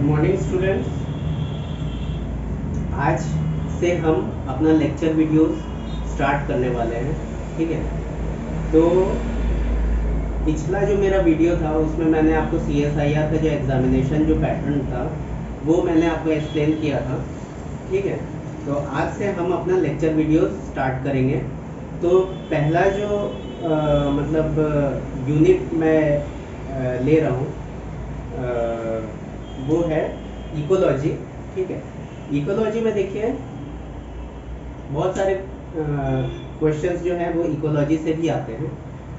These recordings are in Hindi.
Good morning students. आज से हम अपना लेक्चर वीडियोस स्टार्ट करने वाले हैं। ठीक है, तो पिछला जो मेरा वीडियो था उसमें मैंने आपको CSIR का जो एग्जामिनेशन जो पैटर्न था वो मैंने आपको एक्सप्लेन किया था। ठीक है, तो आज से हम अपना लेक्चर वीडियो स्टार्ट करेंगे। तो पहला जो मतलब यूनिट मैं ले रहा हूँ वो है इकोलॉजी। ठीक है, इकोलॉजी में देखिए बहुत सारे क्वेश्चंस जो हैं वो इकोलॉजी से भी आते हैं।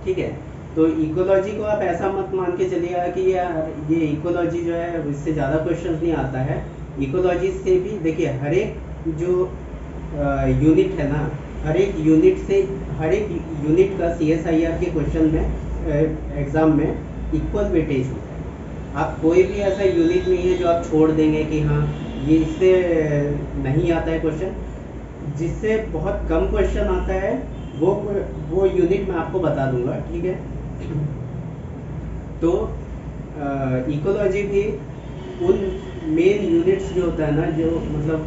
ठीक है, तो इकोलॉजी को आप ऐसा मत मान के चलिएगा कि यार ये इकोलॉजी जो है इससे ज़्यादा क्वेश्चंस नहीं आता है। इकोलॉजी से भी देखिए हर एक जो यूनिट है ना, हर एक यूनिट का CSIR के क्वेश्चन में एग्ज़ाम में इक्वल वेटेज होता है। आप कोई भी ऐसा यूनिट नहीं है जो आप छोड़ देंगे कि हाँ ये इससे नहीं आता है क्वेश्चन। जिससे बहुत कम क्वेश्चन आता है वो यूनिट मैं आपको बता दूंगा। ठीक है, तो इकोलॉजी भी उन मेन यूनिट्स जो होता है ना, जो मतलब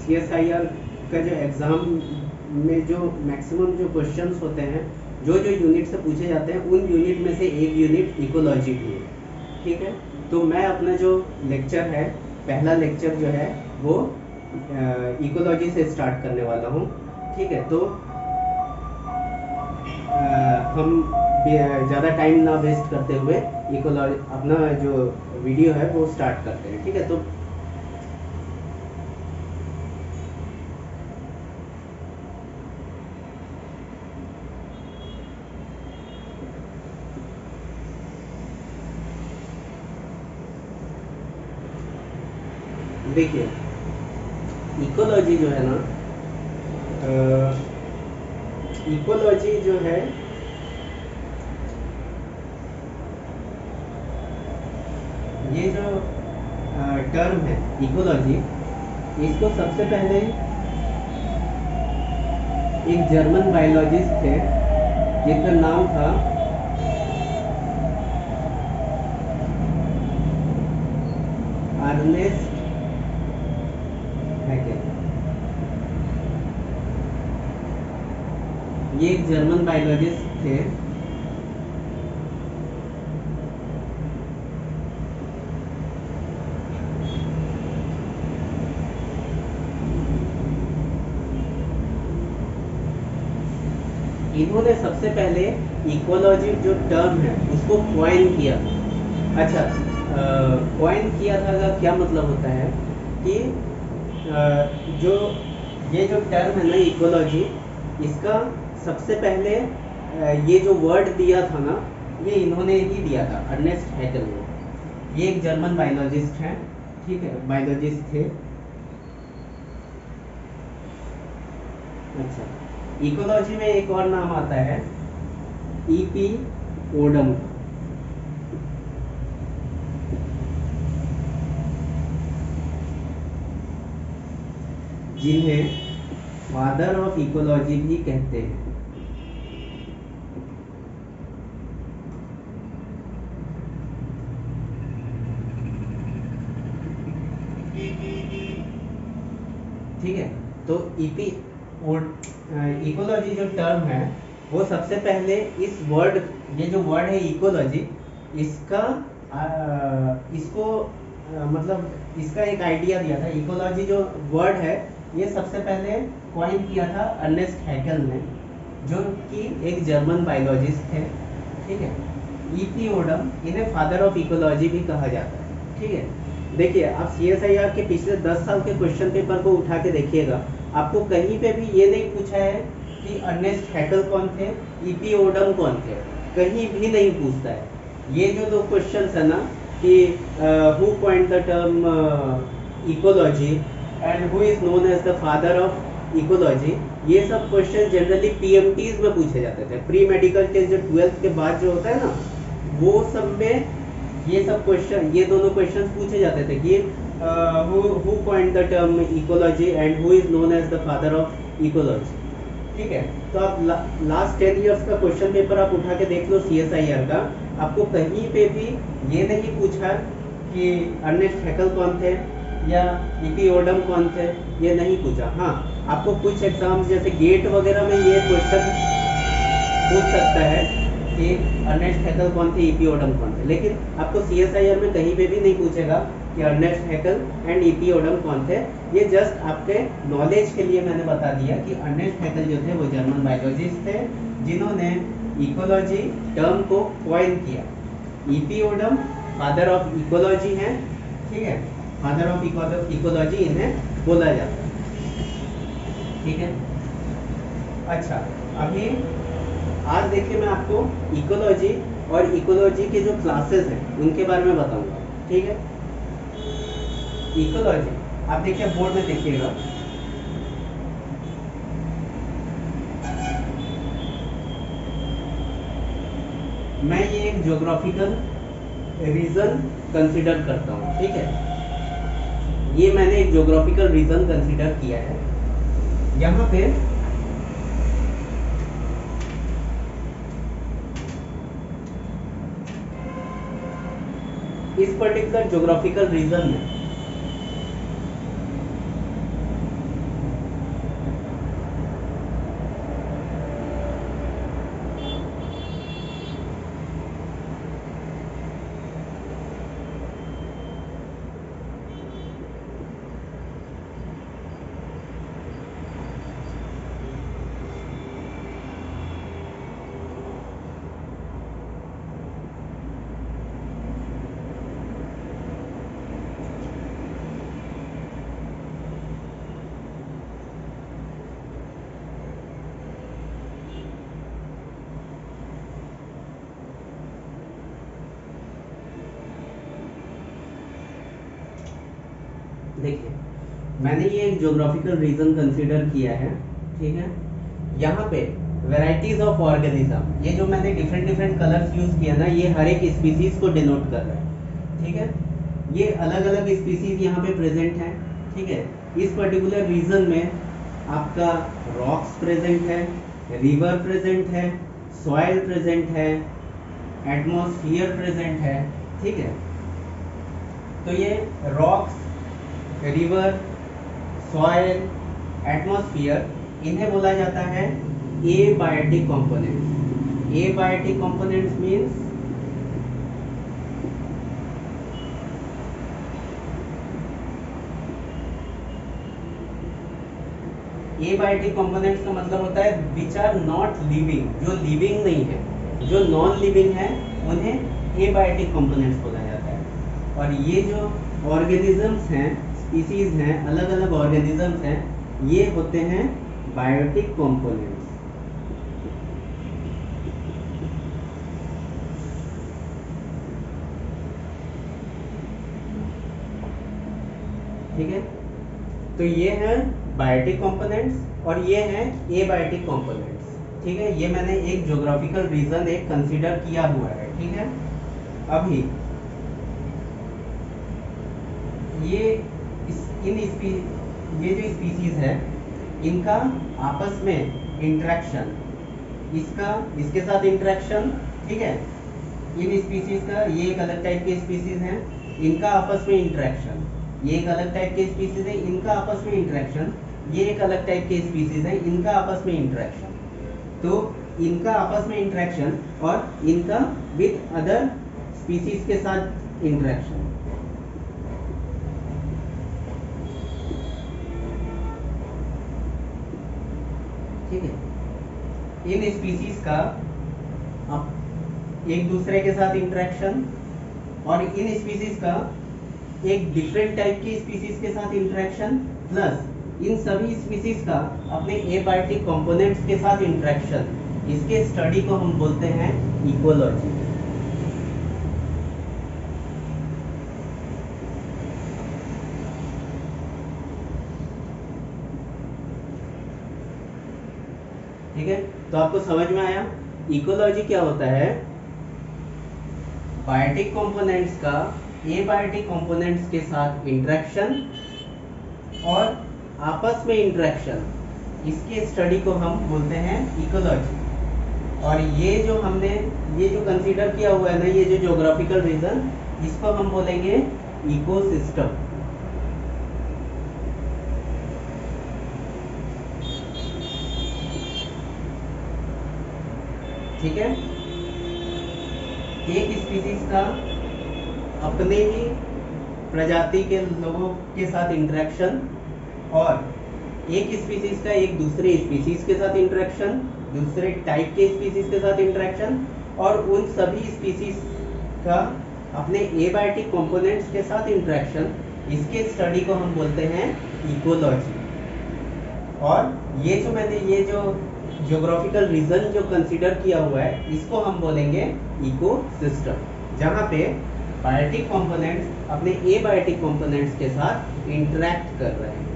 CSIR का जो एग्ज़ाम में जो मैक्सिमम जो क्वेश्चंस होते हैं जो यूनिट से पूछे जाते हैं उन यूनिट में से एक यूनिट इकोलॉजी भी है। ठीक है, तो मैं अपना जो लेक्चर है, पहला लेक्चर जो है वो इकोलॉजी से स्टार्ट करने वाला हूँ। ठीक है, तो हम ज़्यादा टाइम ना वेस्ट करते हुए इकोलॉजी अपना जो वीडियो है वो स्टार्ट करते हैं। ठीक है, तो देखिए इकोलॉजी जो है ना, इकोलॉजी जो है ये जो टर्म है इकोलॉजी, इसको सबसे पहले एक जर्मन बायोलॉजिस्ट थे जिनका नाम था अर्नेस्ट हैकेल। ये एक जर्मन बायोलॉजिस्ट थे। इन्होंने सबसे पहले इकोलॉजी जो टर्म है उसको कॉइन किया। अच्छा, कॉइन किया था का क्या मतलब होता है कि जो ये जो टर्म है ना इकोलॉजी, इसका सबसे पहले ये जो वर्ड दिया था ना, ये इन्होंने ही दिया था, अर्नेस्ट हैकेल ने। ये एक जर्मन बायोलॉजिस्ट हैं। ठीक है, बायोलॉजिस्ट थे। अच्छा, इकोलॉजी में एक और नाम आता है E.P. ओडम, जिन्हें फादर ऑफ इकोलॉजी भी कहते हैं। ठीक है, तो इकोलॉजी जो टर्म है वो सबसे पहले इस वर्ड, ये जो वर्ड है इकोलॉजी, इसका इसको मतलब इसका एक आइडिया दिया था। इकोलॉजी जो वर्ड है ये सबसे पहले कॉइन किया था अर्नेस्ट हैकेल ने, जो कि एक जर्मन बायोलॉजिस्ट थे। ठीक है, E.P. ओडम, इन्हें फादर ऑफ इकोलॉजी भी कहा जाता है। ठीक है, देखिए आप CSIR के पिछले 10 साल के क्वेश्चन पेपर को उठा के देखिएगा, आपको कहीं पे भी ये नहीं पूछा है कि अर्नेस्ट हैकेल कौन थे, E.P. ओडम कौन थे, कहीं भी नहीं पूछता है। ये जो दो क्वेश्चंस है ना कि who coined the term ecology and who is known as the father of ecology, ये सब क्वेश्चन जनरली PMTs में पूछे जाते थे। प्री मेडिकल टेस्ट जो 12th के बाद जो होता है ना, वो सब में ये सब क्वेश्चन, ये दोनों क्वेश्चन पूछे जाते थे कि who coined the term ecology and who is known as the father of ecology. ठीक है, तो आप लास्ट 10 इयर्स का क्वेश्चन पेपर आप उठा के देख लो CSIR का, आपको कहीं पे भी ये नहीं पूछा कि अर्नेस्ट हैकेल कौन थे या इपिओडम कौन थे, ये नहीं पूछा। हाँ, आपको कुछ एग्जाम जैसे गेट वगैरह में ये क्वेश्चन पूछ सकता है कि अर्नेस्ट हैकेल कौन थे, इपिओडम कौन थे, लेकिन आपको CSIR में कहीं पे भी नहीं पूछेगा कि अर्नेस्ट हैकेल एंड इपिओडम कौन थे। ये जस्ट आपके नॉलेज के लिए मैंने बता दिया कि अर्नेस्ट हैकेल जो थे वो जर्मन बायोलॉजिस्ट थे जिन्होंने इकोलॉजी टर्म को कॉइन किया। इपिओडम फादर ऑफ इकोलॉजी हैं, ठीक है, फादर ऑफ इकोलॉजी इन्हें बोला जाता है, ठीक है। अच्छा, अभी आज देखिए मैं आपको इकोलॉजी और इकोलॉजी के जो क्लासेस हैं उनके बारे में बताऊंगा, ठीक है। इकोलॉजी आप देखिए बोर्ड में देखिएगा, मैं ये एक ज्योग्राफिकल रीजन कंसीडर करता हूँ, ठीक है। ये मैंने एक ज्योग्राफिकल रीजन कंसीडर किया है। यहाँ पे इस पर्टिकुलर ज्योग्राफिकल रीजन में देखिए मैंने ये एक ज्योग्राफिकल रीजन कंसीडर किया है, ठीक है। यहाँ पे वैरायटीज ऑफ ऑर्गेनिज्म, ये जो मैंने डिफरेंट डिफरेंट कलर्स यूज किया ना, ये हर एक स्पीसीज को डिनोट कर रहा है, ठीक है। ये अलग अलग स्पीसीज यहाँ पे प्रेजेंट हैं, ठीक है। इस पर्टिकुलर रीजन में आपका रॉक्स प्रेजेंट है, रिवर प्रेजेंट है, सॉइल प्रेजेंट है, एटमॉस्फेयर प्रेजेंट है, ठीक है। तो ये रॉक्स, रिवर, सॉइल, एटमॉस्फेयर, इन्हें बोला जाता है abiotic components. Abiotic components means abiotic components का मतलब होता है विच आर नॉट लिविंग, जो लिविंग नहीं है, जो नॉन लिविंग है उन्हें एबायोटिक कंपोनेंट्स बोला जाता है। और ये जो ऑर्गेनिजम्स हैं, स्पीसीज हैं, अलग अलग ऑर्गेनिजम्स हैं, ये होते हैं बायोटिक कंपोनेंट्स, ठीक है। तो ये हैं बायोटिक कंपोनेंट्स और ये हैं एबायोटिक कंपोनेंट्स, ठीक है। ये मैंने एक ज्योग्राफिकल रीजन एक कंसीडर किया हुआ है, ठीक है। अभी ये ये जो स्पीसीज है इनका आपस में इंटरेक्शन, इसके साथ इंटरेक्शन, ठीक है। इन स्पीसीज का, ये एक अलग टाइप के स्पीसीज हैं, इनका आपस में इंटरेक्शन, ये एक अलग टाइप के स्पीसीज है, इनका आपस में इंटरेक्शन, ये एक अलग टाइप के स्पीसीज है, इनका आपस में इंटरेक्शन। तो इनका आपस में इंटरेक्शन और इनका विद अदर स्पीसीज के साथ इंटरेक्शन, ठीक है। इन स्पीसीज का एक दूसरे के साथ इंटरेक्शन और इन स्पीसीज का एक डिफरेंट टाइप की स्पीसीज के साथ इंटरेक्शन, प्लस इन सभी स्पीसीज का अपने एबायोटिक कंपोनेंट्स के साथ इंटरेक्शन, इसके स्टडी को हम बोलते हैं इकोलॉजी। ठीक है, तो आपको समझ में आया इकोलॉजी क्या होता है। बायोटिक कंपोनेंट्स का एबायोटिक कंपोनेंट्स के साथ इंटरेक्शन और आपस में इंटरेक्शन, इसके स्टडी को हम बोलते हैं इकोलॉजी। और ये जो हमने ये जो कंसीडर किया हुआ है ना, ये जो ज्योग्राफिकल रीजन, इसको हम बोलेंगे इकोसिस्टम। ठीक है, एक स्पीसीज का अपने ही प्रजाति के लोगों के साथ इंटरेक्शन, और एक स्पीसीज का एक दूसरे स्पीसीज के साथ इंटरेक्शन, दूसरे टाइप के स्पीसीज के साथ इंटरेक्शन, और उन सभी स्पीसीज का अपने एबायोटिक कंपोनेंट्स के साथ इंटरेक्शन, इसके स्टडी को हम बोलते हैं इकोलॉजी। और ये जो मैंने ये जो ज्योग्राफिकल रीजन जो कंसीडर किया हुआ है, इसको हम बोलेंगे इकोसिस्टम, जहाँ पे बायोटिक कंपोनेंट्स अपने एबायोटिक कंपोनेंट्स के साथ इंटरेक्ट कर रहे हैं,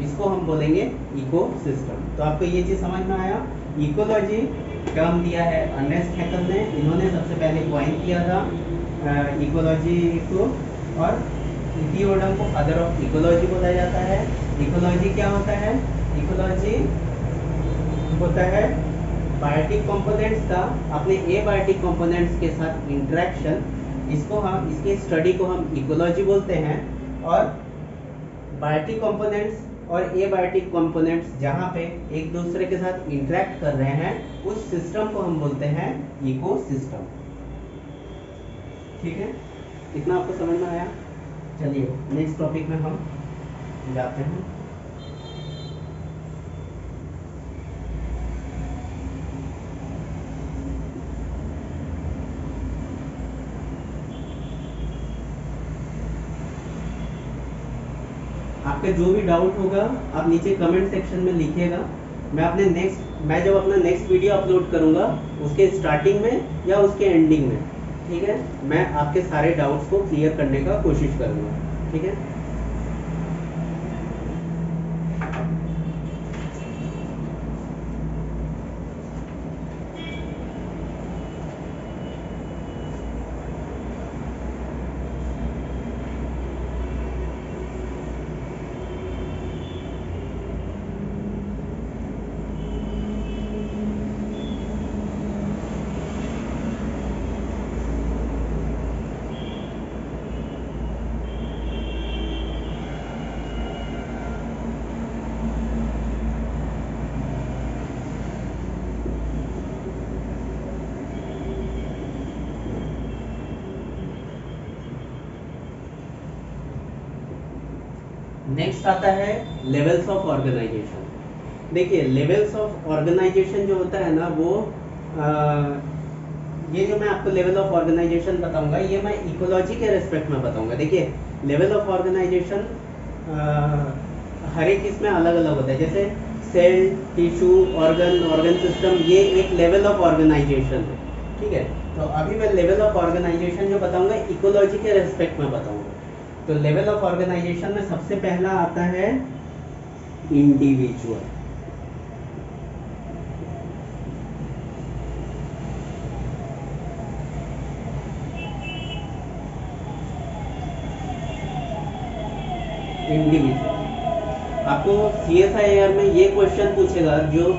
इसको हम बोलेंगे इकोसिस्टम। तो आपको ये चीज समझ में आया। इकोलॉजी टर्म दिया है अर्नेस्ट हैकल ने, इन्होंने सबसे पहले क्वाइन किया था इकोलॉजी को, और इथियोडम को फादर ऑफ इकोलॉजी बोला जाता है। इकोलॉजी क्या होता है? इकोलॉजी होता है बायोटिक कंपोनेंट्स का अपने एबायोटिक कंपोनेंट्स के साथ इंटरेक्शन, इसको हम, इसके स्टडी को हम इकोलॉजी बोलते हैं। और बायोटिक कंपोनेंट्स और एबायोटिक कंपोनेंट्स जहाँ पे एक दूसरे के साथ इंटरेक्ट कर रहे हैं, उस सिस्टम को हम बोलते हैं इकोसिस्टम। ठीक है, इतना आपको समझ में आया? चलिए नेक्स्ट टॉपिक में हम जाते हैं। आपका जो भी डाउट होगा आप नीचे कमेंट सेक्शन में लिखिएगा। मैं जब अपना नेक्स्ट वीडियो अपलोड करूंगा उसके स्टार्टिंग में या उसके एंडिंग में, ठीक है, मैं आपके सारे डाउट्स को क्लियर करने का कोशिश करूंगा। ठीक है, नेक्स्ट आता है लेवल्स ऑफ ऑर्गेनाइजेशन। देखिए लेवल्स ऑफ ऑर्गेनाइजेशन जो होता है ना, वो ये जो मैं आपको लेवल ऑफ ऑर्गेनाइजेशन बताऊंगा, ये मैं इकोलॉजी के रेस्पेक्ट में बताऊंगा। देखिए लेवल ऑफ ऑर्गेनाइजेशन हर एक इसमें अलग अलग होता है, जैसे सेल, टिश्यू, ऑर्गन सिस्टम, ये एक लेवल ऑफ ऑर्गेनाइजेशन है। ठीक है, तो अभी मैं लेवल ऑफ ऑर्गेनाइजेशन जो बताऊंगा इकोलॉजी के रेस्पेक्ट में बताऊंगा। तो लेवल ऑफ ऑर्गेनाइजेशन में सबसे पहला आता है इंडिविजुअल। आपको CSIR में ये क्वेश्चन पूछेगा, जो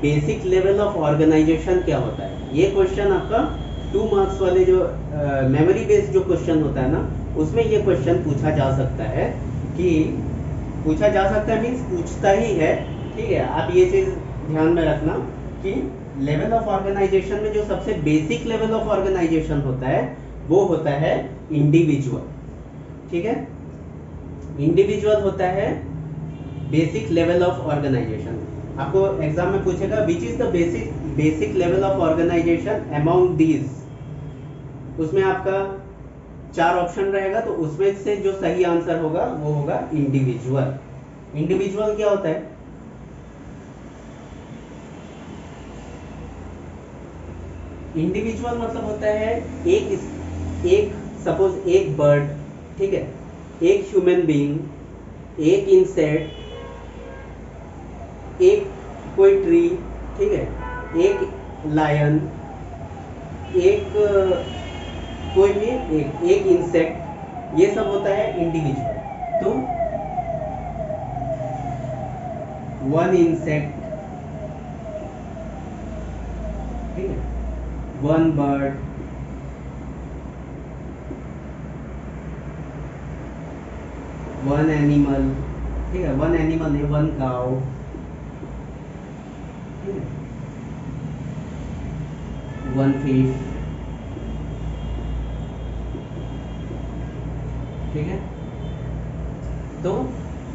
बेसिक लेवल ऑफ ऑर्गेनाइजेशन क्या होता है। ये क्वेश्चन आपका 2 मार्क्स वाले जो मेमोरी बेस्ड जो क्वेश्चन होता है ना, उसमें ये क्वेश्चन पूछा जा सकता है। मीन्स पूछता ही है। ठीक है, आप ये चीज ध्यान में रखना कि लेवल ऑफ ऑर्गेनाइजेशन में जो सबसे बेसिक लेवल ऑफ ऑर्गेनाइजेशन होता है वो होता है इंडिविजुअल। ठीक है, इंडिविजुअल होता है बेसिक लेवल ऑफ ऑर्गेनाइजेशन। आपको एग्जाम में पूछेगा which is the basic level of organisation among these, उसमें आपका 4 ऑप्शन रहेगा, तो उसमें से जो सही आंसर होगा वो होगा इंडिविजुअल। इंडिविजुअल क्या होता है? इंडिविजुअल मतलब होता है एक सपोज एक बर्ड, ठीक है, एक ह्यूमन बीइंग, एक इंसेक्ट, एक कोई ट्री, ठीक है, एक लायन, एक कोई भी एक इंसेक्ट, ये सब होता है इंडिविजुअल। तो 1 इंसेक्ट, ठीक है, 1 बर्ड, वन एनिमल, ठीक है, वन एनिमल है, वन काउ, ठीक है, वन फिश, ठीक है। तो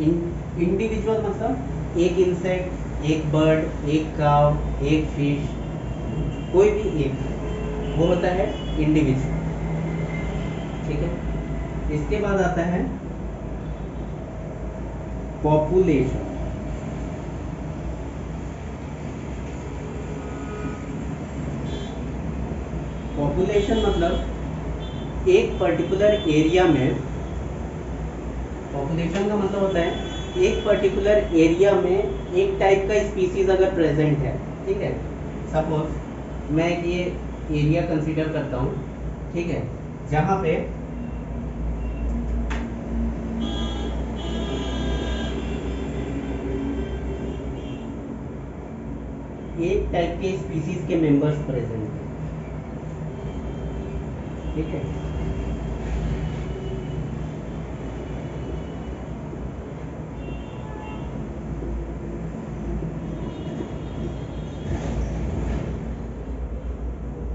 इंडिविजुअल मतलब एक इंसेक्ट, एक बर्ड, एक काव, एक फिश, कोई भी एक, वो होता है इंडिविजुअल, ठीक है। इसके बाद आता है पॉपुलेशन। पॉपुलेशन मतलब एक पर्टिकुलर एरिया में, पॉपुलेशन का मतलब होता है एक पर्टिकुलर एरिया में एक टाइप का स्पीसीज अगर प्रेजेंट है, ठीक है। सपोज मैं ये एरिया कंसीडर करता हूँ, ठीक है, जहाँ पे एक टाइप के स्पीसीज के मेंबर्स प्रेजेंट हैं, ठीक है।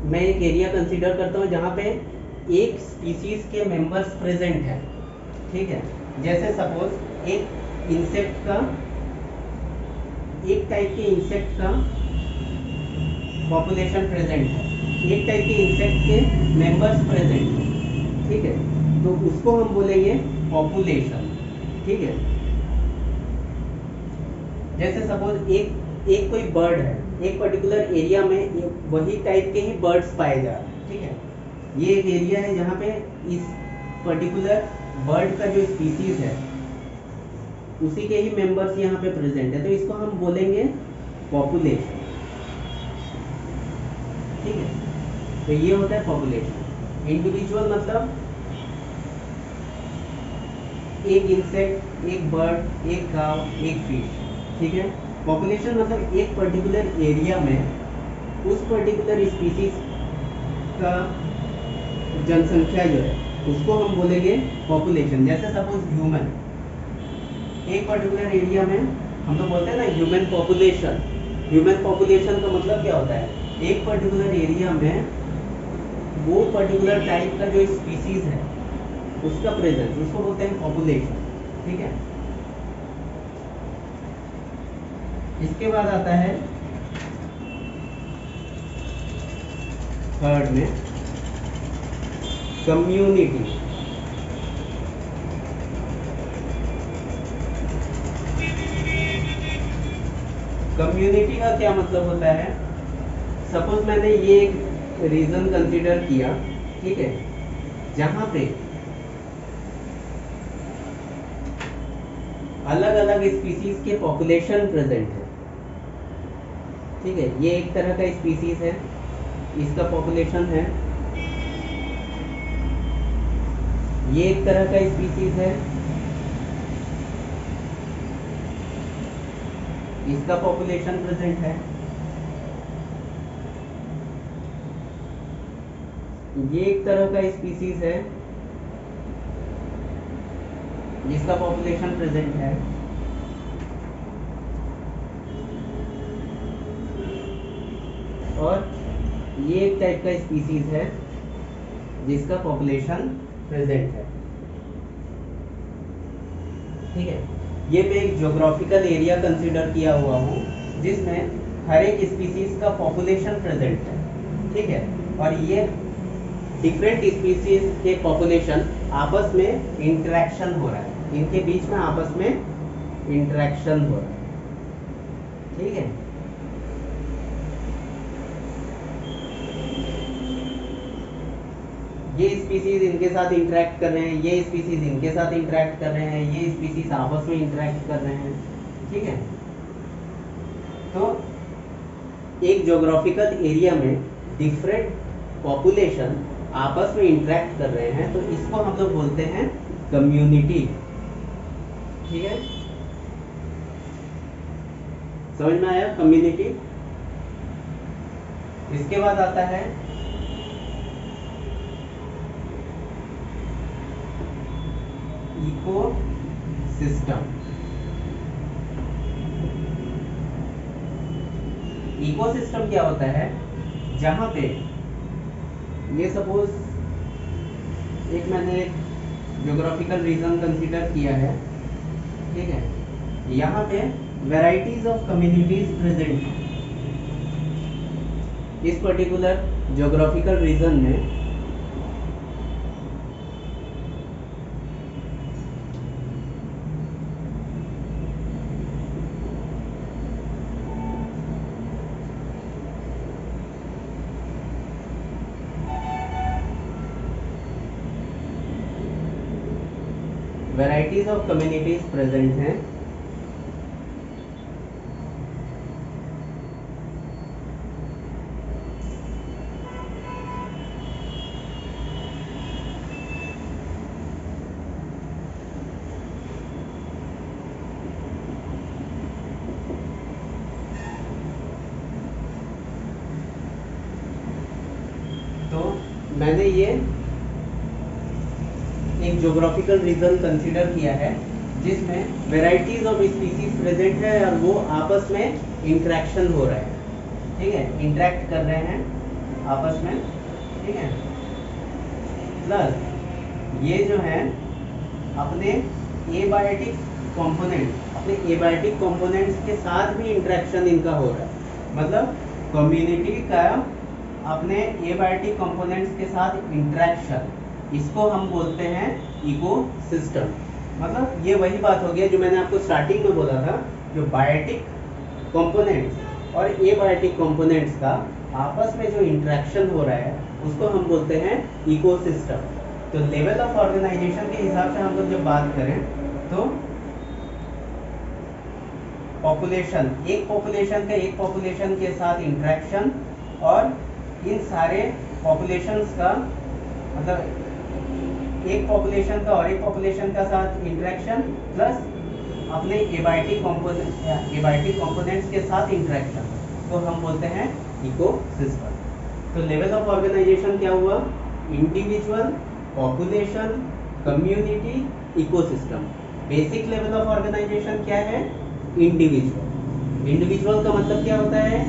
मैं एक एरिया कंसीडर करता हूँ जहाँ पे एक स्पीसीज के मेंबर्स प्रेजेंट है, ठीक है। जैसे सपोज एक इंसेक्ट का, एक टाइप के इंसेक्ट का पॉपुलेशन प्रेजेंट है, एक टाइप के इंसेक्ट के मेंबर्स प्रेजेंट है, ठीक है। तो उसको हम बोलेंगे पॉपुलेशन, ठीक है। जैसे सपोज एक कोई बर्ड है, एक पर्टिकुलर एरिया में वही टाइप के ही बर्ड्स पाए जा रहे हैं, ठीक है। ये एक एरिया है जहाँ पे इस पर्टिकुलर बर्ड का जो स्पीसीज है उसी के ही मेंबर्स यहाँ पे प्रेजेंट है, तो इसको हम बोलेंगे पॉपुलेशन, ठीक है। तो ये होता है पॉपुलेशन। इंडिविजुअल मतलब एक इंसेक्ट, एक बर्ड, एक काव, एक फिश, ठीक है। पॉपुलेशन मतलब एक पर्टिकुलर एरिया में उस पर्टिकुलर स्पीसीज का जनसंख्या जो है उसको हम बोलेंगे पॉपुलेशन। जैसे सपोज ह्यूमन, एक पर्टिकुलर एरिया में हम तो बोलते हैं ना ह्यूमन पॉपुलेशन। ह्यूमन पॉपुलेशन का मतलब क्या होता है, एक पर्टिकुलर एरिया में वो पर्टिकुलर टाइप का जो स्पीसीज है उसका प्रेजेंस, उसको बोलते हैं पॉपुलेशन, ठीक है। इसके बाद आता है थर्ड में कम्युनिटी। कम्युनिटी का क्या मतलब होता है, सपोज मैंने ये एक रीजन कंसीडर किया, ठीक है, जहां पे अलग अलग स्पीसीज के पॉपुलेशन प्रेजेंट है, ठीक है। ये एक तरह का स्पीसीज है, इसका पॉपुलेशन है, ये एक तरह का स्पीसीज है, इसका पॉपुलेशन प्रेजेंट है, ये एक तरह का स्पीसीज है जिसका पॉपुलेशन प्रेजेंट है, और ये एक टाइप का स्पीसीज है जिसका पॉपुलेशन प्रेजेंट है, ठीक है। ये मैं एक ज्योग्राफिकल एरिया कंसीडर किया हुआ हूँ जिसमें हर एक स्पीसीज का पॉपुलेशन प्रेजेंट है, ठीक है। और ये डिफरेंट स्पीसीज के पॉपुलेशन आपस में इंटरेक्शन हो रहा है, इनके बीच में आपस में इंटरेक्शन हो रहा है, ठीक है। ये स्पीसीज इनके साथ इंटरेक्ट कर रहे हैं, ये स्पीसीज इनके साथ इंटरेक्ट कर रहे हैं, ये स्पीसीज आपस में इंटरेक्ट कर रहे हैं, ठीक है। तो एक ज्योग्राफिकल एरिया में डिफरेंट पॉपुलेशन आपस में इंटरेक्ट कर रहे हैं, तो इसको हम लोग बोलते हैं कम्युनिटी, ठीक है। समझ में आया कम्युनिटी। इसके बाद आता है इको सिस्टम। इकोसिस्टम क्या होता है, जहां पे ये सपोज एक मैंने ज्योग्राफिकल रीजन कंसीडर किया है, ठीक है, यहाँ पे वैराइटीज ऑफ कम्युनिटीज प्रेजेंट है इस पर्टिकुलर ज्योग्राफिकल रीजन में। वैराइटीज ऑफ कम्युनिटीज प्रेजेंट हैं, तो मैंने ये एक ज्योग्राफिकल रीजन कंसीडर किया है जिसमें वैराइटीज ऑफ स्पीसीज प्रेजेंट है और वो आपस में इंटरेक्शन हो रहा है, ठीक है, इंटरेक्ट कर रहे हैं आपस में, ठीक है। प्लस ये जो है अपने एबायोटिक कंपोनेंट्स के साथ भी इंटरेक्शन इनका हो रहा है, मतलब कम्युनिटी का अपने एबायोटिक कंपोनेंट्स के साथ इंटरेक्शन, इसको हम बोलते हैं इकोसिस्टम। मतलब ये वही बात हो गया जो मैंने आपको स्टार्टिंग में बोला था, जो बायोटिक कंपोनेंट्स और एबायोटिक कंपोनेंट्स का आपस में जो इंटरेक्शन हो रहा है उसको हम बोलते हैं इकोसिस्टम। तो लेवल ऑफ ऑर्गेनाइजेशन के हिसाब से हम लोग जब बात करें तो पॉपुलेशन, एक पॉपुलेशन के साथ इंटरेक्शन और इन सारे पॉपुलेशंस का, मतलब एक पॉपुलेशन का और एक पॉपुलेशन का साथ इंटरेक्शन प्लस अपने एबायोटिक कंपोनेंट्स के साथ इंटरेक्शन, तो हम बोलते हैं इकोसिस्टम। तो लेवल ऑफ ऑर्गेनाइजेशन क्या हुआ, individual, population, community, ecosystem. Basic level of organisation क्या है, इंडिविजुअल। इंडिविजुअल का मतलब क्या होता है,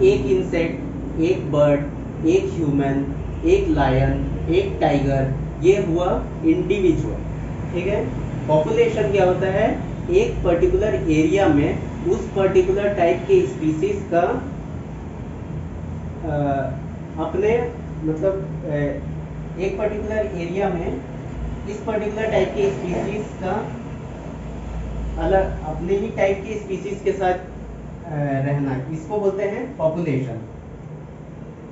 एक इंसेक्ट, एक बर्ड, एक ह्यूमन, एक लायन, एक टाइगर, ये हुआ इंडिविजुअल, ठीक है। पॉपुलेशन क्या होता है, एक पर्टिकुलर एरिया में उस पर्टिकुलर टाइप के स्पीसीज का अपने, मतलब एक पर्टिकुलर एरिया में इस पर्टिकुलर टाइप के स्पीसीज का अलग अपने ही टाइप के स्पीसीज के साथ रहना, इसको बोलते हैं पॉपुलेशन,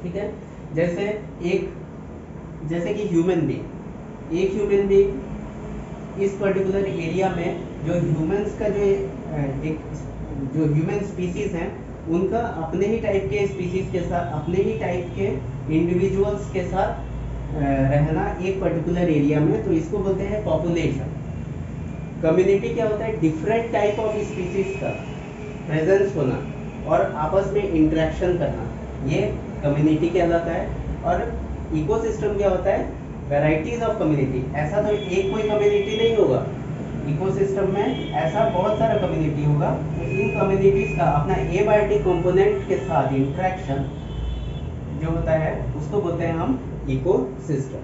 ठीक है। जैसे कि ह्यूमन बीइंग, एक ह्यूमन बीइंग इस पर्टिकुलर एरिया में जो ह्यूमंस का जो ह्यूमन स्पीसीज हैं उनका अपने ही टाइप के स्पीसीज के साथ, अपने ही टाइप के इंडिविजुअल्स के साथ रहना एक पर्टिकुलर एरिया में, तो इसको बोलते हैं पॉपुलेशन। कम्युनिटी क्या होता है, डिफरेंट टाइप ऑफ स्पीसीज का प्रेजेंस होना और आपस में इंटरेक्शन करना, ये कम्युनिटी कहलाता है। और इकोसिस्टम क्या होता है, वैराइटीज ऑफ कम्युनिटी। ऐसा तो एक कोई कम्युनिटी नहीं होगा, इकोसिस्टम में ऐसा बहुत सारा कम्युनिटी होगा, तो इन कम्युनिटीज का अपना एबायोटिक कंपोनेंट के साथ इंटरेक्शन जो होता है उसको बोलते हैं हम इकोसिस्टम,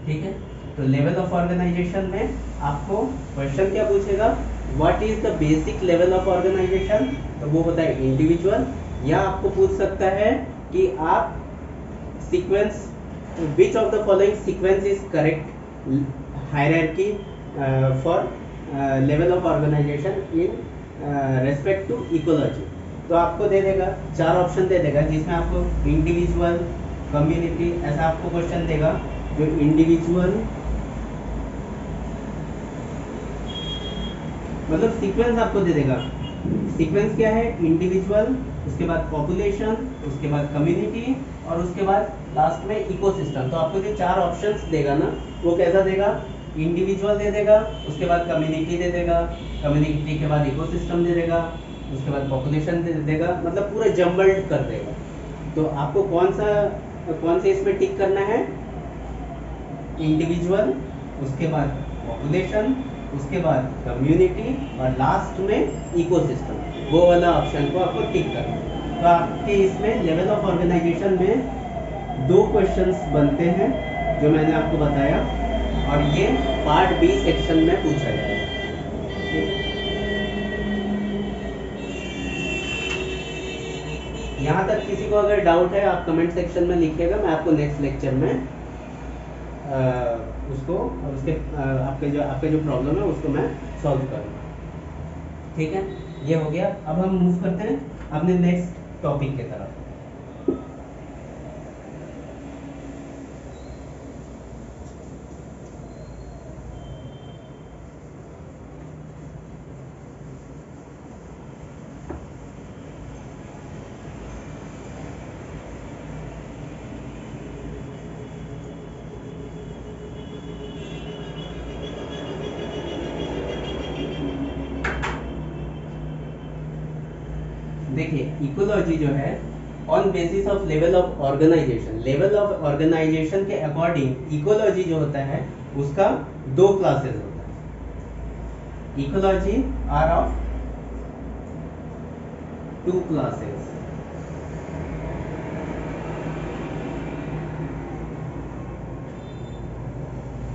ठीक है। तो लेवल ऑफ ऑर्गेनाइजेशन में आपको क्वेश्चन क्या पूछेगा, what is the basic level of organisation, तो वो होता है इंडिविजुअल। या आपको पूछ सकता है कि आप sequence, which of the following sequence is correct hierarchy for level of organisation in respect to ecology. तो आपको दे देगा, 4 ऑप्शन दे देगा जिसमें आपको इंडिविजुअल, कम्युनिटी, ऐसा आपको क्वेश्चन देगा। जो इंडिविजुअल मतलब सीक्वेंस आपको दे देगा, सीक्वेंस क्या है, इंडिविजुअल, उसके बाद पॉपुलेशन, उसके बाद कम्युनिटी और उसके बाद लास्ट में इकोसिस्टम। तो आपको जो 4 ऑप्शंस देगा ना, वो कैसा देगा, इंडिविजुअल दे देगा, उसके बाद कम्युनिटी दे देगा, कम्युनिटी के बाद इकोसिस्टम दे देगा, उसके बाद पॉपुलेशन दे देगा, मतलब पूरा जम्बल्ड कर देगा। तो आपको कौन से इसमें टिक करना है, इंडिविजुअल, उसके बाद पॉपुलेशन, उसके बाद कम्युनिटी और लास्ट में इकोसिस्टम, वो वाला ऑप्शन को आपको टिक करना है। तो आपके इसमें लेवल ऑफ ऑर्गेनाइजेशन में 2 क्वेश्चंस बनते हैं जो मैंने आपको बताया, और ये पार्ट बी सेक्शन में पूछा जाएगा। यहाँ तक किसी को अगर डाउट है आप कमेंट सेक्शन में लिखिएगा, मैं आपको नेक्स्ट लेक्चर में उसको उसके आपके जो प्रॉब्लम है उसको मैं सॉल्व करूँगा। ठीक है, ये हो गया। अब हम मूव करते हैं अपने नेक्स्ट टॉपिक की तरफ। देखिए, इकोलॉजी जो है on basis of level of organisation, level of organisation के अकॉर्डिंग इकोलॉजी जो होता है उसका 2 क्लासेस होता है। Ecology are of 2 classes.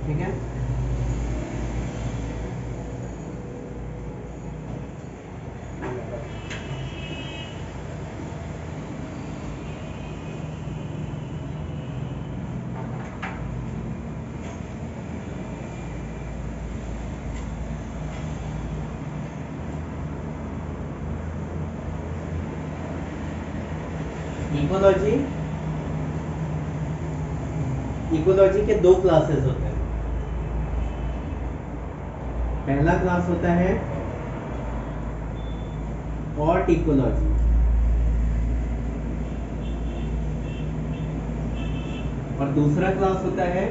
ठीक है, इकोलॉजी के 2 क्लासेस होते हैं। पहला क्लास होता है ऑट इकोलॉजी, और दूसरा क्लास होता है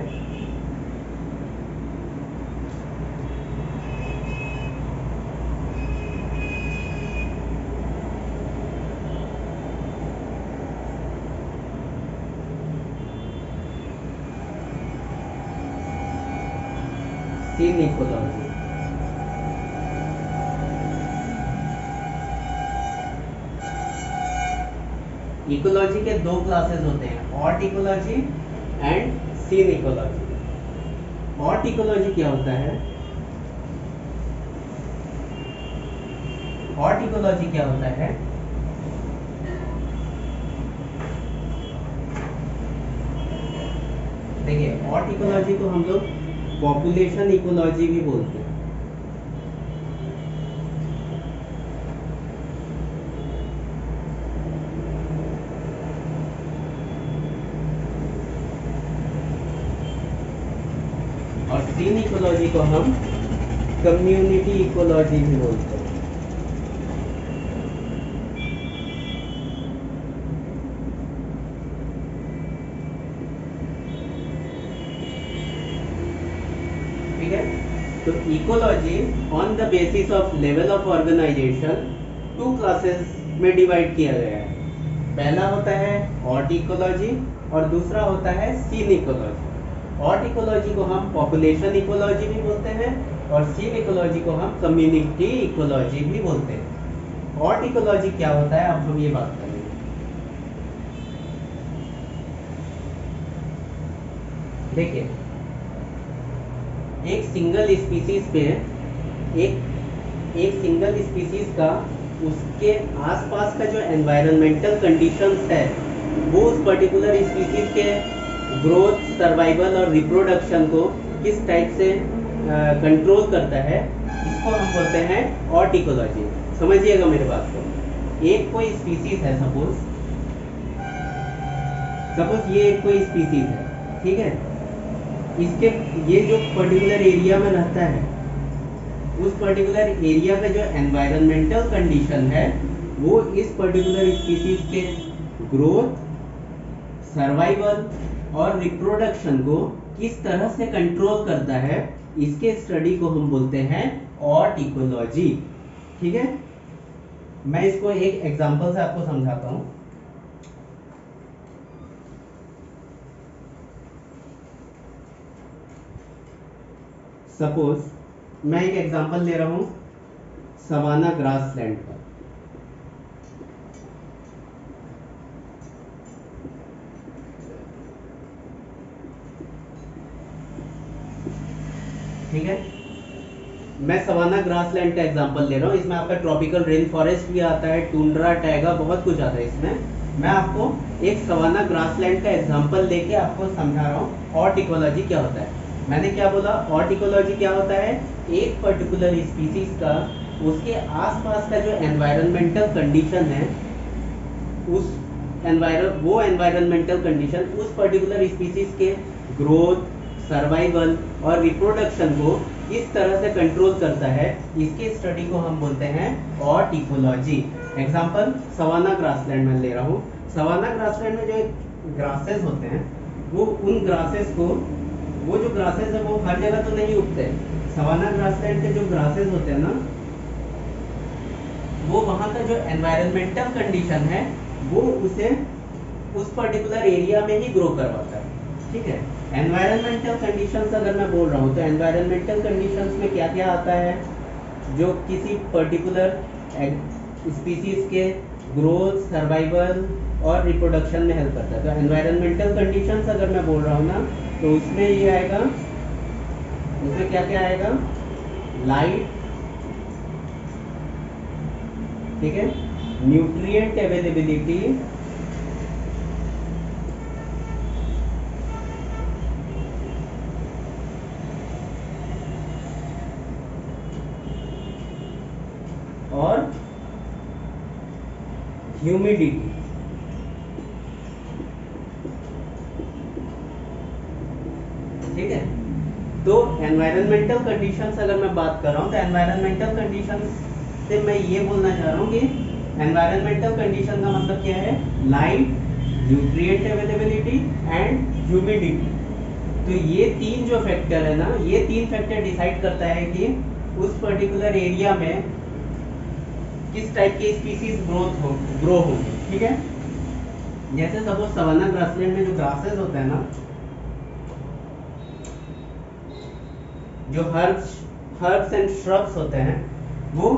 सीन इकोलॉजी। इकोलॉजी के 2 क्लासेस होते हैं, autecology and synecology. Autecology क्या होता है? ऑट इकोलॉजी क्या होता है? देखिए, ऑट इकोलॉजी को हम लोग पॉपुलेशन इकोलॉजी भी बोलते हैं। और सीन इकोलॉजी को हम कम्युनिटी इकोलॉजी भी बोलते हैं। ठीक है, तो ecology on the basis of level of organisation 2 classes में डिवाइड किया गया है। पहला होता है ऑट इकोलॉजी और दूसरा होता है सीन इकोलॉजी। ऑट इकोलॉजी को हम पॉपुलेशन इकोलॉजी भी बोलते हैं और सीन इकोलॉजी को हम कम्युनिटी इकोलॉजी भी बोलते हैं। ऑट इकोलॉजी क्या होता है, अब हम ये बात करेंगे। देखिए, एक सिंगल स्पीसीज पे एक सिंगल स्पीसीज का उसके आसपास का जो एनवायरमेंटल कंडीशंस है वो उस पर्टिकुलर स्पीसीज के ग्रोथ, सर्वाइवल और रिप्रोडक्शन को किस टाइप से कंट्रोल करता है, इसको हम बोलते हैं ऑट इकोलॉजी। समझिएगा मेरे बात को। एक कोई स्पीसीज है, सपोज ये एक कोई स्पीसीज है, ठीक है। इसके ये जो पर्टिकुलर एरिया में रहता है उस पर्टिकुलर एरिया का जो एनवायरमेंटल कंडीशन है वो इस पर्टिकुलर स्पीसीज के ग्रोथ, सर्वाइवल और रिप्रोडक्शन को किस तरह से कंट्रोल करता है, इसके स्टडी को हम बोलते हैं ऑट इकोलॉजी। ठीक है, मैं इसको एक एग्जांपल से आपको समझाता हूं। सपोज मैं एक एग्जांपल ले रहा हूं सवाना ग्रासलैंड का। ठीक है, मैं सवाना ग्रासलैंड का एग्जांपल ले रहा हूँ। इसमें आपका ट्रॉपिकल रेन फॉरेस्ट भी आता है, टुंड्रा, टैगा, बहुत कुछ आता है इसमें। मैं आपको एक सवाना ग्रासलैंड का एग्जांपल लेके आपको समझा रहा हूँ हॉर्टिकोलॉजी क्या होता है। मैंने क्या बोला, हॉर्टिकोलॉजी क्या होता है, एक पर्टिकुलर स्पीसीज का उसके आसपास का जो एनवायरमेंटल कंडीशन है, उस वो एनवायरमेंटल कंडीशन उस पर्टिकुलर स्पीसीज के ग्रोथ, सर्वाइवल और रिप्रोडक्शन को इस तरह से कंट्रोल करता है, इसके स्टडी को हम बोलते हैं हॉर्टिकोलॉजी। एग्जांपल सवाना ग्रासलैंड में ले रहा हूँ। सवाना ग्रासलैंड में जो ग्रासेस होते हैं, वो उन ग्रासेस को, वो जो ग्रासेस है वो हर जगह तो नहीं उगते। सवाना ग्रासलैंड के जो ग्रासेस होते हैं ना, वो वहाँ का जो एनवायरमेंटल कंडीशन है वो उसे उस पर्टिकुलर एरिया में ही ग्रो करवाता है। ठीक है, एनवायरमेंटल कंडीशंस अगर मैं बोल रहा हूँ तो एनवायरमेंटल कंडीशंस में क्या क्या आता है, जो किसी पर्टिकुलर स्पीसीज के ग्रोथ, सर्वाइवल और रिप्रोडक्शन में हेल्प करता है। तो एनवायरमेंटल कंडीशंस अगर मैं बोल रहा हूँ ना, तो उसमें ये आएगा, उसमें क्या क्या आएगा, लाइट, ठीक है, न्यूट्रिएंट अवेलेबिलिटी, और ह्यूमिडिटी। ठीक है, तो एनवायरमेंटल कंडीशंस अगर मैं बात कर रहा हूँ तो एनवायरमेंटल कंडीशंस से मैं ये बोलना चाह रहा हूँ कि एनवायरमेंटल कंडीशन का मतलब क्या है, light, nutrient availability and humidity. तो ये तीन जो फैक्टर है ना, ये तीन फैक्टर डिसाइड करता है कि उस पर्टिकुलर एरिया में किस टाइप के स्पीसीज ग्रो होंगे। ठीक है, जैसे सपोज सवाना ग्रासलैंड में जो ग्रासेस होते हैं ना, जो हर्ब्स एंड श्रब्स होते हैं, वो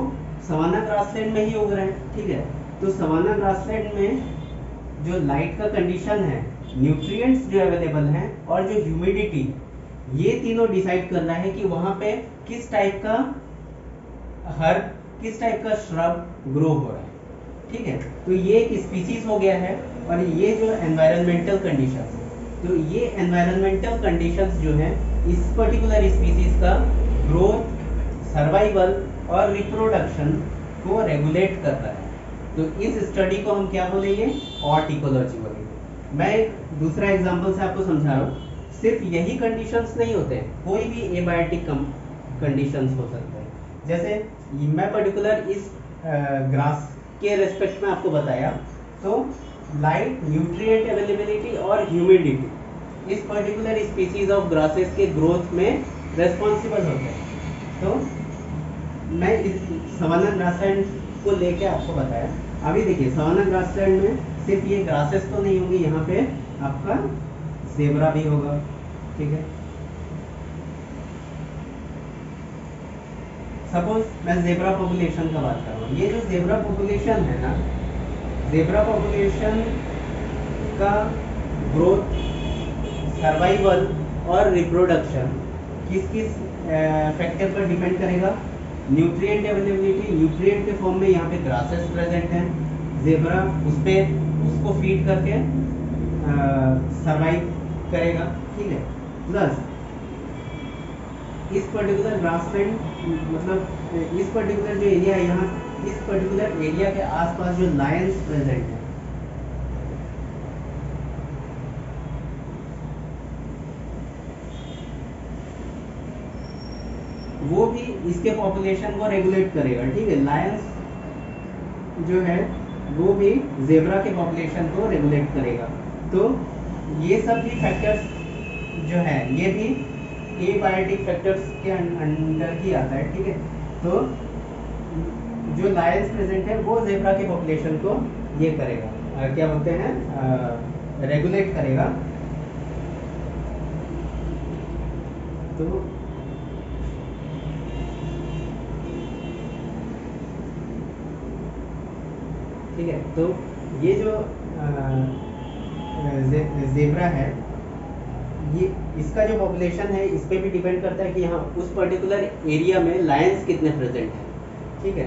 सवाना ग्रासलैंड में ही उग रहे हैं। ठीक है, तो सवाना ग्रासलैंड में जो लाइट का कंडीशन है, न्यूट्रिएंट्स जो अवेलेबल हैं और जो ह्यूमिडिटी, ये तीनों डिसाइड कर रहा है कि वहां पे किस टाइप का हर्ब, किस टाइप का श्रब ग्रो हो रहा है। ठीक है, तो ये एक स्पीसीज हो गया है, और ये जो एनवायरमेंटल कंडीशंस है, तो ये एनवायरमेंटल कंडीशंस जो है इस पर्टिकुलर स्पीसीज का ग्रोथ, सर्वाइवल और रिप्रोडक्शन को रेगुलेट कर रहा है। तो इस स्टडी को हम क्या बोलेंगे, हॉर्टिकोलॉजी बोलेंगे। मैं एक दूसरा एग्जांपल से आपको समझा रहा हूँ। सिर्फ यही कंडीशंस नहीं होते हैं, कोई भी एबायोटिक कंडीशंस हो सकते हैं। जैसे मैं पर्टिकुलर इस ग्रास के रेस्पेक्ट में आपको बताया, तो लाइट, न्यूट्रिएंट अवेलेबिलिटी और ह्यूमिडिटी इस पर्टिकुलर स्पीसीज ऑफ ग्रासेस के ग्रोथ में रेस्पॉन्सिबल होते हैं। तो मैं इस सवाना ग्रासलैंड को लेके आपको बताया। अभी देखिए सवाना ग्रासलैंड में सिर्फ ये ग्रासेस तो नहीं होंगी, यहाँ पे आपका ज़ेब्रा भी होगा। ठीक है, सपोज मैं ज़ेब्रा पॉपुलेशन का बात कर रहा हूँ। ये जो ज़ेब्रा पॉपुलेशन है ना, ज़ेब्रा पॉपुलेशन का ग्रोथ, सर्वाइवल और रिप्रोडक्शन किस किस फैक्टर पर डिपेंड करेगा, न्यूट्रिएंट अवेलेबिलिटी, न्यूट्रिएंट के फॉर्म में यहाँ पे ग्रासेस प्रेजेंट हैं, ज़ेब्रा उस पे उसको फीड करके सर्वाइव करेगा। ठीक है, प्लस इस पर्टिकुलर ग्रासलैंड, मतलब इस पर्टिकुलर जो एरिया है, यहाँ इस पर्टिकुलर एरिया के आसपास जो लायंस प्रेजेंट है, वो भी इसके पॉपुलेशन को रेगुलेट करेगा। ठीक है, लायंस जो है वो भी ज़ेब्रा के पॉपुलेशन को रेगुलेट करेगा। तो ये सब भी फैक्टर्स जो है, ये भी एबायोटिक फैक्टर्स के अंडर ही आता है। ठीक है, तो जो लायंस प्रेजेंट है वो ज़ेब्रा के पॉपुलेशन को ये करेगा, क्या बोलते हैं, रेगुलेट करेगा। तो ठीक है। तो ये जो जेब्रा है, ये इसका जो पॉपुलेशन है इस पे भी डिपेंड करता है कि हाँ उस पर्टिकुलर एरिया में लायंस कितने प्रेजेंट हैं, ठीक है।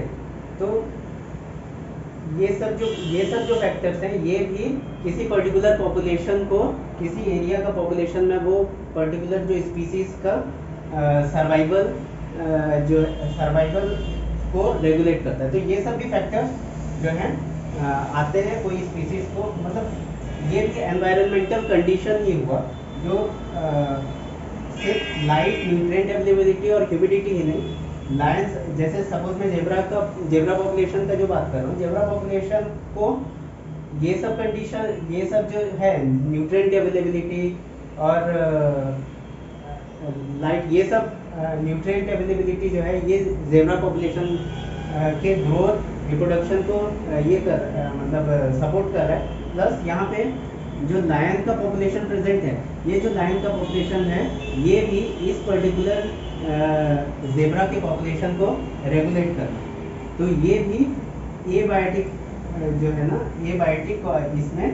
तो ये सब जो फैक्टर्स हैं ये भी किसी पर्टिकुलर पॉपुलेशन को, किसी एरिया का पॉपुलेशन में वो पर्टिकुलर जो स्पीसीज का सर्वाइवल जो सर्वाइवल को रेगुलेट करता है। तो ये सब भी फैक्टर्स जो हैं आते हैं कोई स्पीसीज को, मतलब ये भी एनवायरमेंटल कंडीशन ही हुआ जो सिर्फ लाइट, न्यूट्रिएंट अवेलेबिलिटी और ह्यूमिडिटी ही नहीं, लायंस जैसे सपोज मैं जेब्रा पॉपुलेशन का जो बात कर रहा हूँ, जेब्रा पॉपुलेशन को ये सब कंडीशन, ये सब जो है न्यूट्रिएंट अवेलेबिलिटी और लाइट, ये सब न्यूट्रिएंट अवेलेबिलिटी जो है ये जेब्रा पॉपुलेशन के ग्रोथ, रिप्रोडक्शन को ये मतलब सपोर्ट कर रहा है। प्लस यहाँ पे जो लायन का पॉपुलेशन प्रेजेंट है, ये जो लायन का पॉपुलेशन है ये भी इस पर्टिकुलर जेब्रा के पॉपुलेशन को रेगुलेट कर रहा है। तो ये भी एबायोटिक जो है ना, एबायोटिक इसमें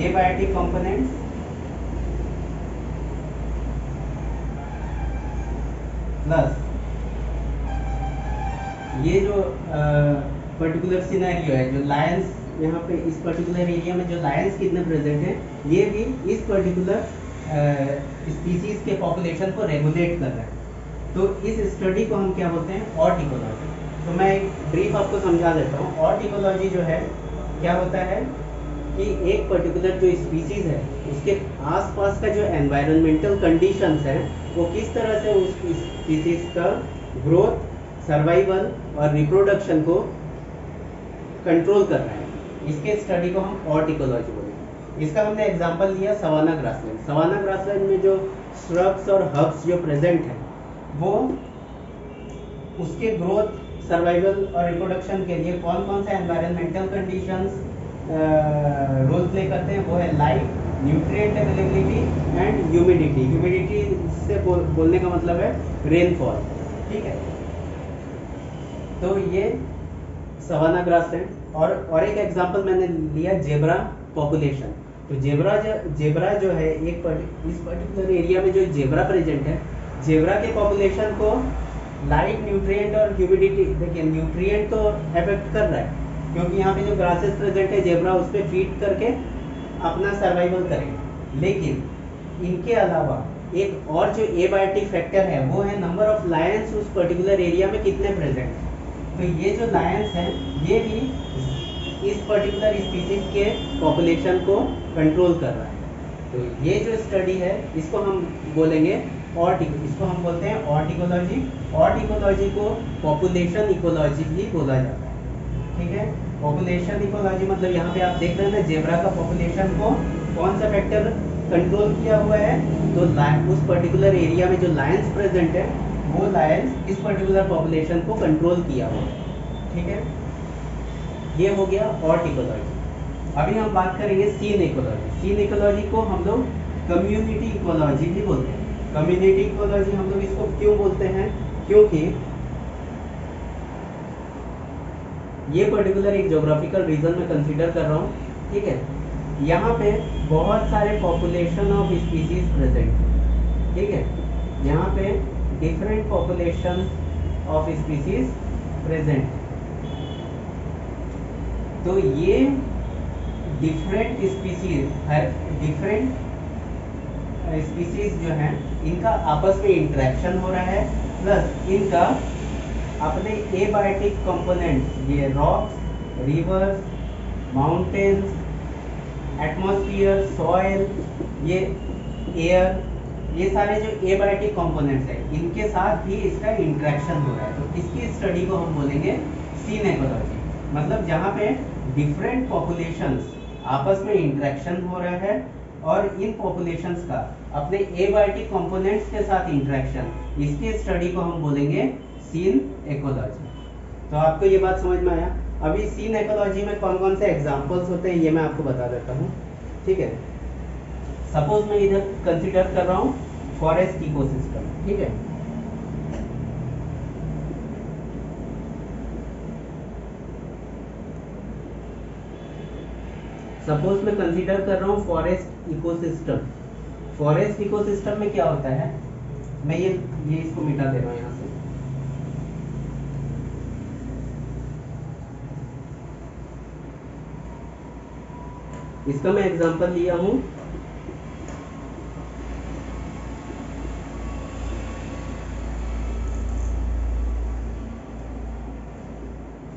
एबायोटिक कंपोनेंट्स प्लस ये जो पर्टिकुलर सिनेरियो है, जो लायंस यहाँ पे इस पर्टिकुलर एरिया में जो लायंस कितने प्रेजेंट हैं, ये भी इस पर्टिकुलर स्पीसीज के पॉपुलेशन को रेगुलेट कर रहा है। तो इस स्टडी को हम क्या बोलते हैं, ऑट इकोलॉजी। तो मैं एक ब्रीफ आपको समझा देता हूँ। ऑट इकोलॉजी जो है क्या होता है कि एक पर्टिकुलर जो स्पीसीज है उसके आसपास का जो एनवायरमेंटल कंडीशंस हैं वो किस तरह से उस स्पीसीज का ग्रोथ, सर्वाइवल और रिप्रोडक्शन को कंट्रोल कर रहा है, इसके स्टडी को हम ऑट इकोलॉजी बोलेंगे। इसका हमने एग्जांपल लिया सवाना ग्रासलैंड। सवाना ग्रासलैंड में जो श्रब्स और हर्ब्स जो प्रेजेंट हैं वो उसके ग्रोथ, सर्वाइवल और रिप्रोडक्शन के लिए कौन कौन से एनवायरमेंटल कंडीशंस रोल प्ले करते हैं, वो है light, nutrient availability and humidity. Humidity से बोलने का मतलब है रेनफॉल, ठीक है। तो ये सवाना ग्रासलैंड। और एक एग्जांपल मैंने लिया जेब्रा पॉपुलेशन। तो जेब्रा जो है इस पर्टिकुलर एरिया में जो जेब्रा प्रेजेंट है, जेब्रा के पॉपुलेशन को लाइट, न्यूट्रिएंट और ह्यूमिडिटी, देखिए न्यूट्रिएंट तो अफेक्ट कर रहा है क्योंकि यहाँ पे जो ग्रासेस प्रेजेंट है जेब्रा उस पर फीड करके अपना सर्वाइवल करेगा। लेकिन इनके अलावा एक और जो एबायोटिक फैक्टर है वो है नंबर ऑफ लायंस उस पर्टिकुलर एरिया में कितने प्रेजेंट हैं। तो ये जो लायंस हैं ये भी इस पर्टिकुलर स्पीसीज के पॉपुलेशन को कंट्रोल कर रहा है। तो ये जो स्टडी है इसको हम बोलेंगे इसको हम बोलते हैं ऑट इकोलॉजी। ऑट इकोलॉजी को पॉपुलेशन इकोलॉजी भी बोला जाता है, ठीक है। पॉपुलेशन इकोलॉजी मतलब यहाँ पे आप देख रहे हैं ना, जेब्रा का पॉपुलेशन को कौन सा फैक्टर कंट्रोल किया हुआ है, तो उस पर्टिकुलर एरिया में जो लायंस प्रेजेंट है वो लायंस इस पर्टिकुलर पॉपुलेशन को कंट्रोल किया हुआ है, ठीक है। ये हो गया ऑट इकोलॉजी। अभी हम बात करेंगे सीन इकोलॉजी। सीन इकोलॉजी को हम लोग कम्युनिटी इकोलॉजी भी बोलते हैं। कम्युनिटी इकोलॉजी हम लोग इसको क्यों बोलते हैं, क्योंकि ये पर्टिकुलर एक ज्योग्राफिकल रीजन में कंसीडर कर रहा हूँ, ठीक है। यहाँ पे बहुत सारे पॉपुलेशन ऑफ स्पीसीज प्रेजेंट, ठीक है। यहाँ पे different population of species present. तो ये डिफरेंट स्पीसीज जो हैं इनका आपस में इंटरेक्शन हो रहा है, प्लस इनका अपने एबायोटिक कंपोनेंट्स, ये rocks, reverse, mountains, atmosphere, soil, ये एयर, ये सारे जो एबायोटिक कंपोनेंट्स हैं इनके साथ भी इसका इंटरेक्शन हो रहा है। तो इसकी स्टडी को हम बोलेंगे सीन इकोलॉजी। मतलब जहाँ पे डिफरेंट पॉपुलेशंस आपस में इंटरेक्शन हो रहा है और इन पॉपुलेशंस का अपने एबायोटिक कंपोनेंट्स के साथ इंटरेक्शन, इसकी स्टडी को हम बोलेंगे सीन इकोलॉजी। तो आपको ये बात समझ में आया। अभी सीन इकोलॉजी में कौन कौन से एग्जांपल्स होते हैं ये मैं आपको बता देता हूँ, ठीक है। सपोज मैं इधर कंसीडर कर रहा हूँ फॉरेस्ट इकोसिस्टम, ठीक है। सपोज मैं कंसीडर कर रहा हूँ फॉरेस्ट इकोसिस्टम। फॉरेस्ट इकोसिस्टम में क्या होता है, मैं ये इसको मिटा दे रहा हूँ यहाँ से। इसका मैं एग्जांपल लिया हूँ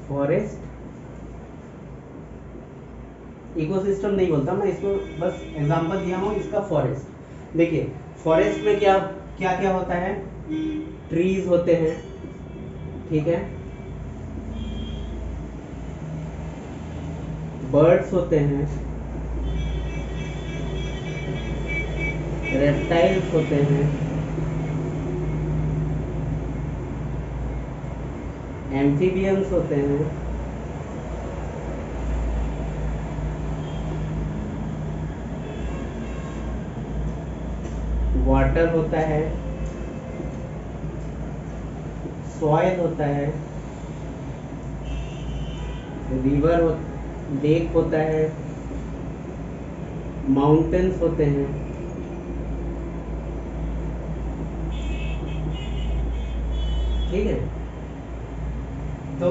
फॉरेस्ट इकोसिस्टम नहीं बोलता मैं इसको, बस एग्जांपल दिया हूँ इसका फॉरेस्ट। देखिए फॉरेस्ट में क्या क्या क्या होता है, ट्रीज होते हैं, ठीक है, बर्ड्स होते हैं, रेप्टाइल्स होते हैं, एम्फीबियंस होते हैं, वाटर होता है, सॉइल होता है, रिवर लेक होता है, माउंटेन्स होते हैं, ठीक है। तो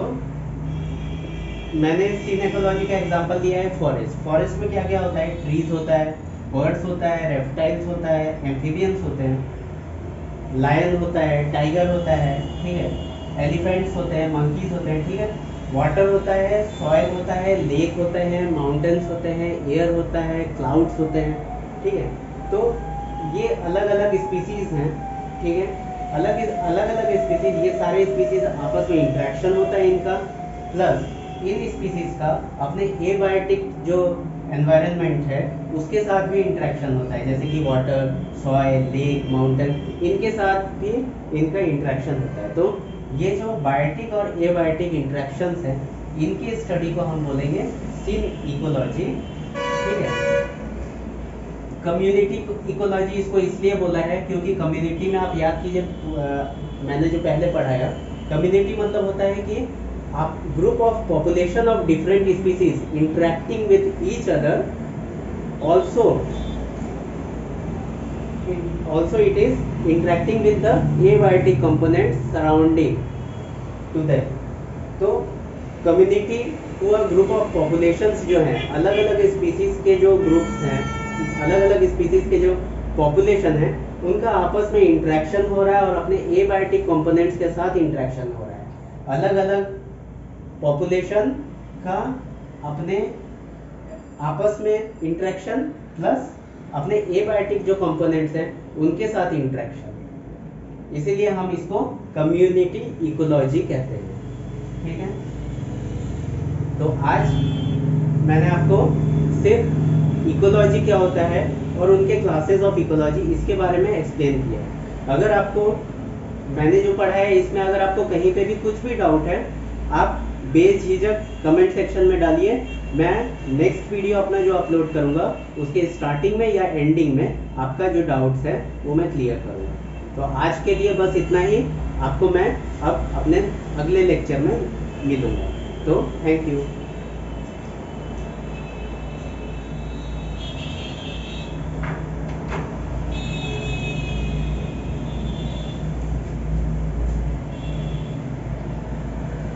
मैंने सीन इकोलॉजी का एग्जांपल दिया है फॉरेस्ट। फॉरेस्ट में क्या क्या होता है, ट्रीज होता है, बर्ड्स होता है, रेप्टाइल्स होता है, एम्फीबियंस होते हैं, लायन होता है, टाइगर होता है, ठीक है, एलिफेंट्स होते हैं, मंकीज होते हैं, ठीक है, वाटर होता है, सॉइल होता है, लेक होते हैं, माउंटेन्स होते हैं, एयर होता है, क्लाउड्स होते हैं, ठीक है। तो ये अलग अलग स्पीसीज हैं, ठीक है, अलग अलग स्पीसीज, ये सारे स्पीसीज आपस में इंटरेक्शन होता है इनका, प्लस इन स्पीसीज का अपने एबायोटिक जो एनवायरनमेंट है उसके साथ भी इंटरेक्शन होता है, जैसे कि वाटर, सॉइल, लेक, माउंटेन, इनके साथ भी इनका इंटरेक्शन होता है। तो ये जो बायोटिक और एबायोटिक इंटरेक्शंस हैं, इनकी स्टडी को हम बोलेंगे सीन इकोलॉजी, ठीक है। कम्युनिटी इकोलॉजी इसको इसलिए बोला है क्योंकि कम्युनिटी में आप याद कीजिए, मैंने जो पहले पढ़ाया, कम्युनिटी मतलब होता है कि आप group of population of different species interacting with each other, also it is interacting with the abiotic components surrounding to them। तो कम्युनिटी हुआ ग्रुप ऑफ पॉपुलेशंस जो हैं, अलग अलग स्पीसीज के जो ग्रुप्स हैं, अलग अलग स्पीसीज के जो पॉपुलेशन है, उनका आपस में इंटरेक्शन हो रहा है और अपने एबायोटिक कंपोनेंट्स के साथ इंटरेक्शन हो रहा है। अलग अलग पॉपुलेशन का अपने आपस में इंटरेक्शन प्लस अपने एबायोटिक जो कंपोनेंट्स हैं उनके साथ इंटरेक्शन, इसीलिए हम इसको कम्युनिटी इकोलॉजी कहते हैं, ठीक है। तो आज मैंने आपको सिर्फ इकोलॉजी क्या होता है और उनके क्लासेस ऑफ इकोलॉजी इसके बारे में एक्सप्लेन किया। अगर आपको मैंने जो पढ़ा है इसमें अगर आपको कहीं पे भी कुछ भी डाउट है, आप बेझिझक कमेंट सेक्शन में डालिए। मैं नेक्स्ट वीडियो अपना जो अपलोड करूंगा उसके स्टार्टिंग में या एंडिंग में आपका जो डाउट्स है वो मैं क्लियर करूंगा। तो आज के लिए बस इतना ही, आपको मैं अब अपने अगले लेक्चर में मिलूंगा। तो थैंक यू।